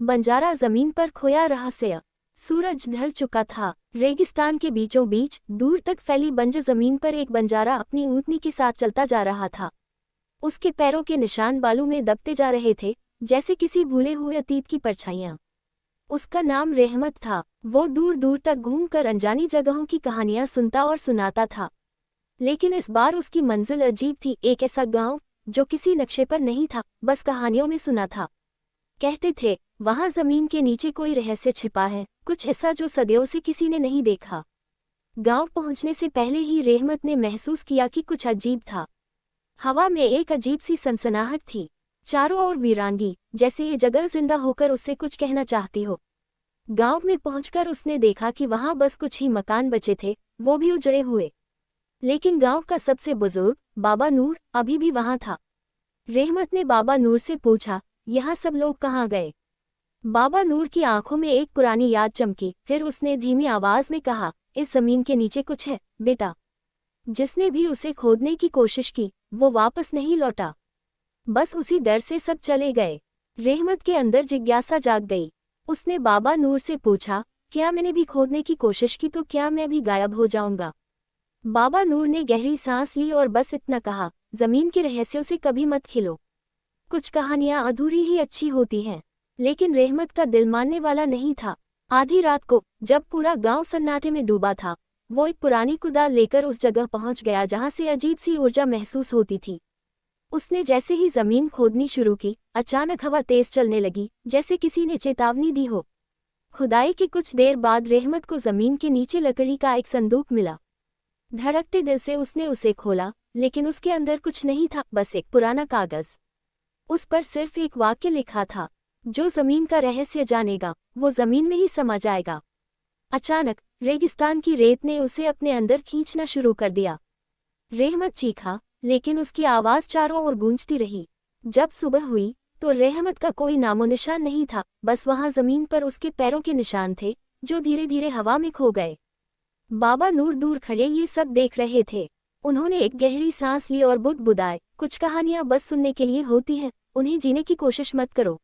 बंजारा जमीन पर खोया रहस्य। सूरज ढल चुका था। रेगिस्तान के बीचों बीच दूर तक फैली बंजर जमीन पर एक बंजारा अपनी ऊँटनी के साथ चलता जा रहा था। उसके पैरों के निशान बालू में दबते जा रहे थे, जैसे किसी भूले हुए अतीत की परछाइयां। उसका नाम रहमत था। वो दूर दूर तक घूमकर अनजानी जगहों की कहानियां सुनता और सुनाता था। लेकिन इस बार उसकी मंजिल अजीब थी। एक ऐसा गांव जो किसी नक्शे पर नहीं था, बस कहानियों में सुना था। कहते थे वहां जमीन के नीचे कोई रहस्य छिपा है, कुछ ऐसा जो सदियों से किसी ने नहीं देखा। गांव पहुंचने से पहले ही रहमत ने महसूस किया कि कुछ अजीब था। हवा में एक अजीब सी सनसनाहट थी, चारों ओर वीरांगी, जैसे ये जगह जिंदा होकर उससे कुछ कहना चाहती हो। गांव में पहुंचकर उसने देखा कि वहां बस कुछ ही मकान बचे थे, वो भी उजड़े हुए। लेकिन गांव का सबसे बुजुर्ग बाबा नूर अभी भी वहां था। रहमत ने बाबा नूर से पूछा, यहाँ सब लोग कहाँ गए? बाबा नूर की आंखों में एक पुरानी याद चमकी। फिर उसने धीमी आवाज में कहा, इस जमीन के नीचे कुछ है बेटा। जिसने भी उसे खोदने की कोशिश की वो वापस नहीं लौटा। बस उसी डर से सब चले गए। रहमत के अंदर जिज्ञासा जाग गई। उसने बाबा नूर से पूछा, क्या मैंने भी खोदने की कोशिश की तो क्या मैं भी गायब हो जाऊंगा? बाबा नूर ने गहरी सांस ली और बस इतना कहा, जमीन के रहस्यों से कभी मत खिलो। कुछ कहानियां अधूरी ही अच्छी होती हैं। लेकिन रहमत का दिल मानने वाला नहीं था। आधी रात को जब पूरा गांव सन्नाटे में डूबा था, वो एक पुरानी कुदाल लेकर उस जगह पहुंच गया जहां से अजीब सी ऊर्जा महसूस होती थी। उसने जैसे ही जमीन खोदनी शुरू की, अचानक हवा तेज चलने लगी, जैसे किसी ने चेतावनी दी हो। खुदाई की कुछ देर बाद रहमत को जमीन के नीचे लकड़ी का एक संदूक मिला। धड़कते दिल से उसने उसे खोला, लेकिन उसके अंदर कुछ नहीं था, बस एक पुराना कागज। उस पर सिर्फ एक वाक्य लिखा था, जो जमीन का रहस्य जानेगा वो जमीन में ही समा जाएगा। अचानक रेगिस्तान की रेत ने उसे अपने अंदर खींचना शुरू कर दिया। रहमत चीखा, लेकिन उसकी आवाज चारों ओर गूंजती रही। जब सुबह हुई तो रहमत का कोई नामोनिशान नहीं था, बस वहां जमीन पर उसके पैरों के निशान थे, जो धीरे धीरे हवा में खो गए। बाबा नूर दूर खड़े ये सब देख रहे थे। उन्होंने एक गहरी सांस ली और बुदबुदाए, कुछ कहानियां बस सुनने के लिए होती हैं, उन्हें जीने की कोशिश मत करो।